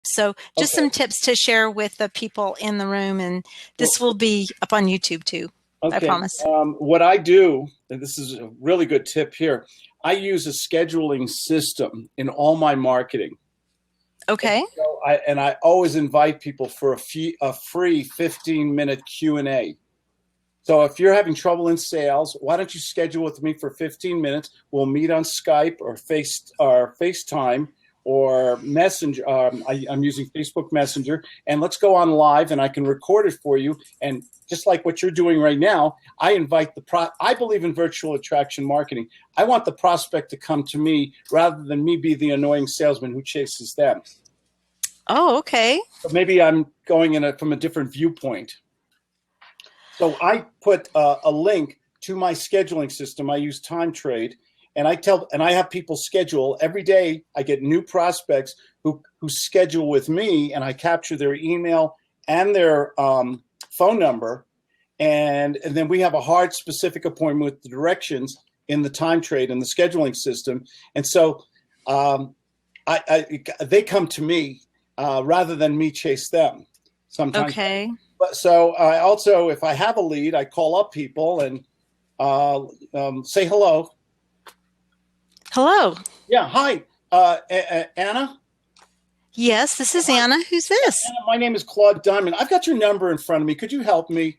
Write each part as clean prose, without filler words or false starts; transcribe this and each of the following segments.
So just Okay. some tips to share with the people in the room, and Well, this will be up on YouTube too. I okay. promise. What I do, and this is a really good tip here, I use a scheduling system in all my marketing. Okay. And I always invite people for a free 15-minute Q&A. So if you're having trouble in sales, why don't you schedule with me for 15 minutes? We'll meet on Skype or FaceTime or Messenger. I'm using Facebook Messenger, and let's go on live, and I can record it for you. And just like what you're doing right now, I invite I believe in virtual attraction marketing. I want the prospect to come to me rather than me be the annoying salesman who chases them. Oh, okay. But maybe I'm going from a different viewpoint. So I put a link to my scheduling system. I use Time Trade, and I have people schedule every day. I get new prospects who schedule with me, and I capture their email and their phone number, and then we have a hard specific appointment with the directions in the Time Trade and the scheduling system. And so they come to me rather than me chase them sometimes. Okay. But so I also, if I have a lead, I call up people and say hello. Hello. Yeah, hi, Anna. Yes, this is Hi, Anna. Who's this? Anna. My name is Claude Diamond. I've got your number in front of me. Could you help me?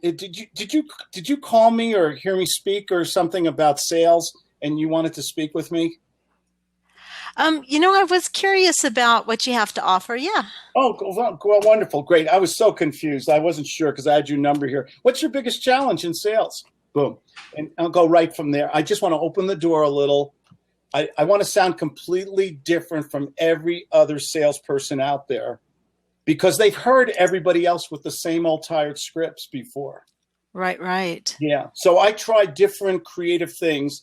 Did you call me or hear me speak or something about sales, and you wanted to speak with me? I was curious about what you have to offer. Yeah. Oh, well, wonderful, great. I was so confused. I wasn't sure because I had your number here. What's your biggest challenge in sales? Boom. And I'll go right from there. I just want to open the door a little. I want to sound completely different from every other salesperson out there because they've heard everybody else with the same old tired scripts before. Right, right. Yeah. So I try different creative things.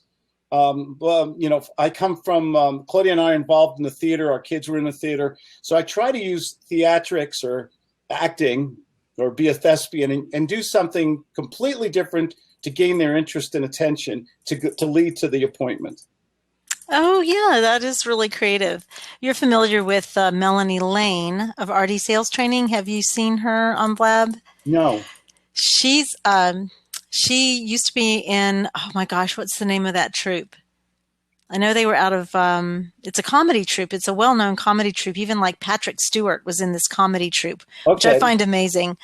I come from Claudia and I are involved in the theater. Our kids were in the theater. So I try to use theatrics or acting or be a thespian and do something completely different to gain their interest and attention to lead to the appointment. Oh, yeah, that is really creative. You're familiar with Melanie Lane of RD Sales Training. Have you seen her on Blab? No. She used to be in, oh my gosh, what's the name of that troupe? I know they were out of, it's a comedy troupe. It's a well-known comedy troupe. Even like Patrick Stewart was in this comedy troupe, which I Okay. find amazing.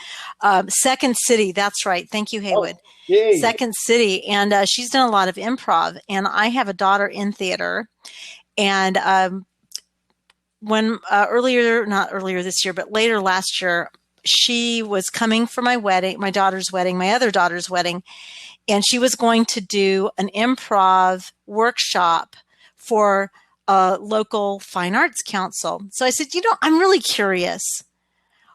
Second City, that's right. Thank you, Oh, Haywood. yay. Second City. And she's done a lot of improv. And I have a daughter in theater. And when not earlier this year, but later last year, she was coming for my wedding, my daughter's wedding, my other daughter's wedding, and she was going to do an improv workshop for a local fine arts council. So I said, I'm really curious.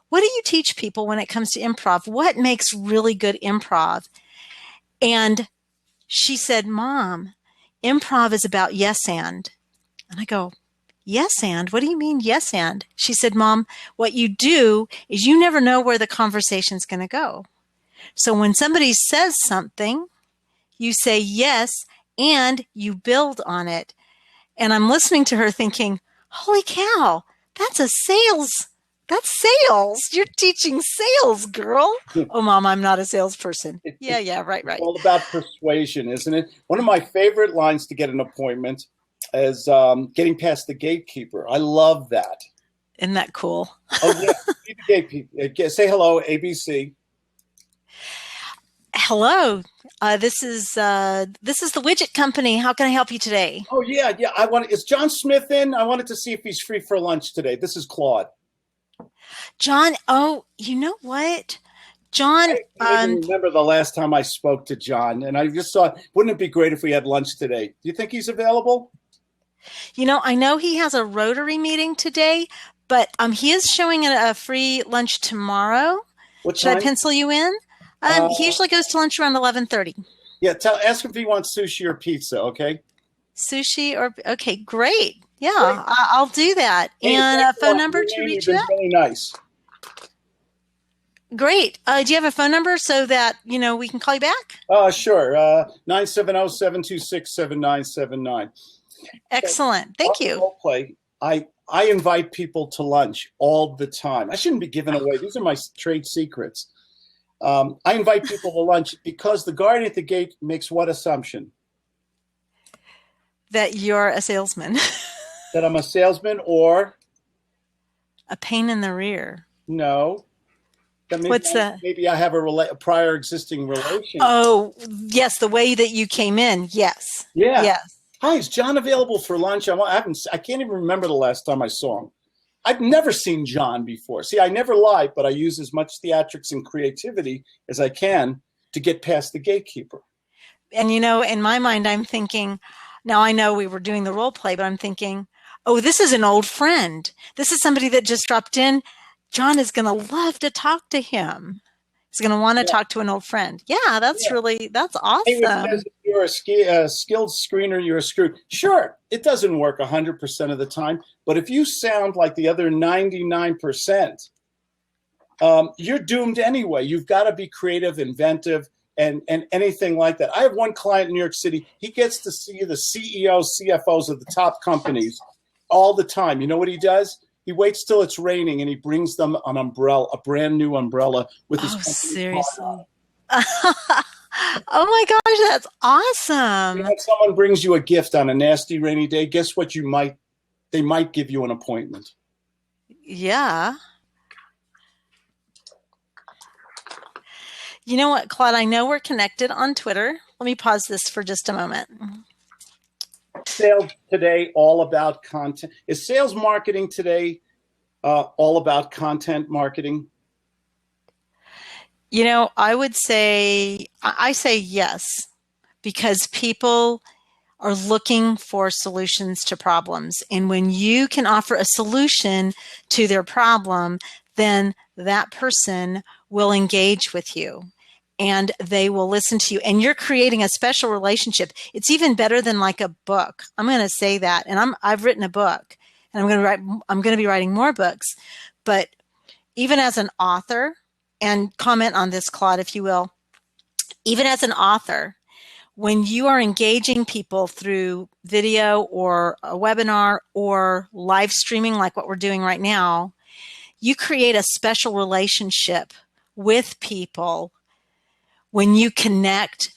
What do you teach people when it comes to improv? What makes really good improv? And she said, Mom, improv is about yes and. And I go, yes and? What do you mean yes and? She said, Mom, what you do is you never know where the conversation's going to go. So when somebody says something, you say yes and you build on it. And I'm listening to her thinking, holy cow, that's sales. You're teaching sales, girl. Oh, Mom, I'm not a salesperson. Yeah, right. It's all about persuasion, isn't it? One of my favorite lines to get an appointment is getting past the gatekeeper. I love that. Isn't that cool? Oh, yeah. Be the gatekeeper. Say hello, ABC. Hello. This is the widget company. How can I help you today? Oh, yeah. Is John Smith in? I wanted to see if he's free for lunch today. This is Claude. John, oh, you know what? John, I even remember the last time I spoke to John, and I just thought, wouldn't it be great if we had lunch today? Do you think he's available? I know he has a Rotary meeting today, but he is showing a free lunch tomorrow. What Should time? I pencil you in? He usually goes to lunch around 11:30. Yeah, ask him if he wants sushi or pizza, okay? Sushi okay, great. Yeah, Great. I'll do that. Hey, And a thanks phone lot, number to Renee. You've reach you been at? really nice. Great. Do you have a phone number so that, we can call you back? Sure. 970-726-7979. Excellent. Thank you. Role play. I invite people to lunch all the time. I shouldn't be giving away. These are my trade secrets. I invite people to lunch because the guardian at the gate makes what assumption? That you're a salesman. That I'm a salesman, or A pain in the rear. no, that What's that? maybe I have a prior existing relation. Oh, yes, the way that you came in. Yes. Yeah. Yes. Hi, is John available for lunch? I can't even remember the last time I saw him. I've never seen John before. See, I never lie, but I use as much theatrics and creativity as I can to get past the gatekeeper. And in my mind, I'm thinking, now I know we were doing the role play, but I'm thinking, oh, this is an old friend. This is somebody that just dropped in. John is going to love to talk to him. He's going to want to talk to an old friend. Yeah, that's It awesome. says if you're a skilled screener, you're screwed. Sure, it doesn't work 100% of the time, but if you sound like the other 99%, you're doomed anyway. You've got to be creative, inventive, and anything like that. I have one client in New York City. He gets to see the CEOs, CFOs of the top companies all the time. You know what he does? He waits till it's raining and he brings them an umbrella, a brand new umbrella with his company seriously. on it. Oh my gosh, that's awesome. If someone brings you a gift on a nasty rainy day, guess what? They might give you an appointment. Yeah. You know what, Claude? I know we're connected on Twitter. Let me pause this for just a moment. Sales today all about content. Is sales marketing today all about content marketing? I would say, I say yes, because people are looking for solutions to problems. And when you can offer a solution to their problem, then that person will engage with you and they will listen to you. And you're creating a special relationship. It's even better than like a book. I'm going to say that. And I've written a book and I'm going to be writing more books. But even as an author, and comment on this, Claude, if you will, even as an author, when you are engaging people through video or a webinar or live streaming like what we're doing right now, you create a special relationship with people when you connect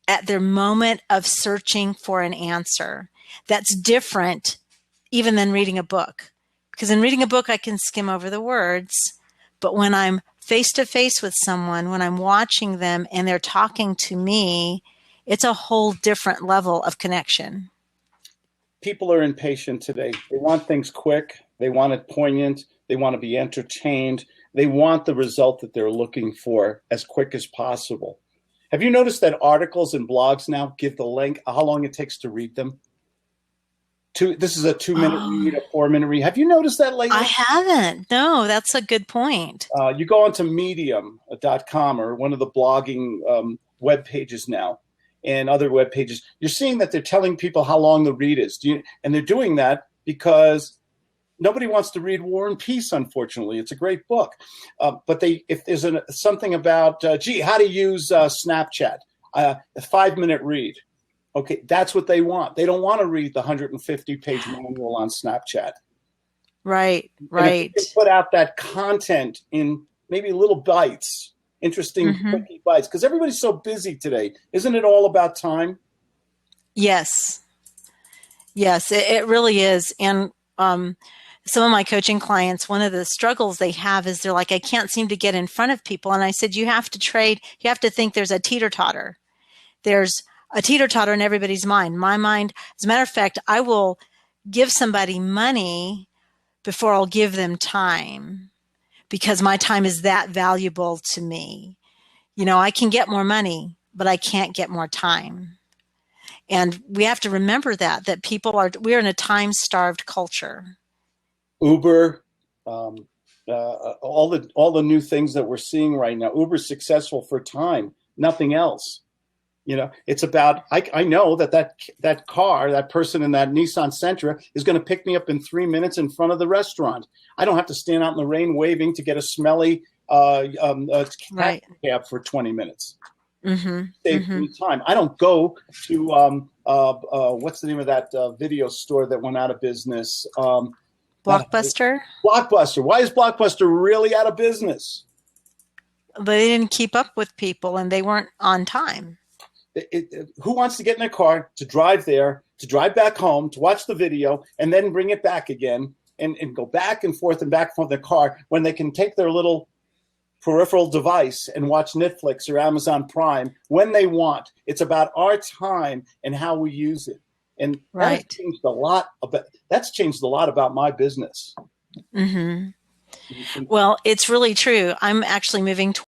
at their moment of searching for an answer. That's different even than reading a book. Because in reading a book, I can skim over the words. But when I'm face to face with someone, when I'm watching them and they're talking to me, it's a whole different level of connection. People are impatient today. They want things quick. They want it poignant. They want to be entertained. They want the result that they're looking for as quick as possible. Have you noticed that articles and blogs now give the length, how long it takes to read them? This is a 2-minute read, a 4-minute read. Have you noticed that lately? I haven't. No, that's a good point. You go onto medium.com or one of the blogging web pages now and other web pages. You're seeing that they're telling people how long the read is. And they're doing that because nobody wants to read War and Peace, unfortunately. It's a great book. But if there's something about, how to use Snapchat, a 5-minute read. Okay, that's what they want. They don't want to read the 150-page manual on Snapchat. Right. If you put out that content in maybe little bites, interesting, quickie bites, because everybody's so busy today. Isn't it all about time? Yes. Yes, it really is. And some of my coaching clients, one of the struggles they have is they're like, I can't seem to get in front of people. And I said, you have to think there's a teeter-totter. There's a teeter-totter in everybody's mind. My mind, as a matter of fact, I will give somebody money before I'll give them time because my time is that valuable to me. I can get more money, but I can't get more time. And we have to remember that we're in a time-starved culture. Uber, all the new things that we're seeing right now. Uber's successful for time, nothing else. It's about, I know that car, that person in that Nissan Sentra is going to pick me up in 3 minutes in front of the restaurant. I don't have to stand out in the rain waving to get a smelly cab for 20 minutes. Save me time. I don't go to, what's the name of that video store that went out of business? That Blockbuster? Blockbuster. Why is Blockbuster really out of business? They didn't keep up with people and they weren't on time. Who wants to get in their car to drive there, to drive back home, to watch the video, and then bring it back again and go back and forth in the car when they can take their little peripheral device and watch Netflix or Amazon Prime when they want? It's about our time and how we use it. And Right. that's changed a lot about my business. Mm-hmm. Well, it's really true. I'm actually moving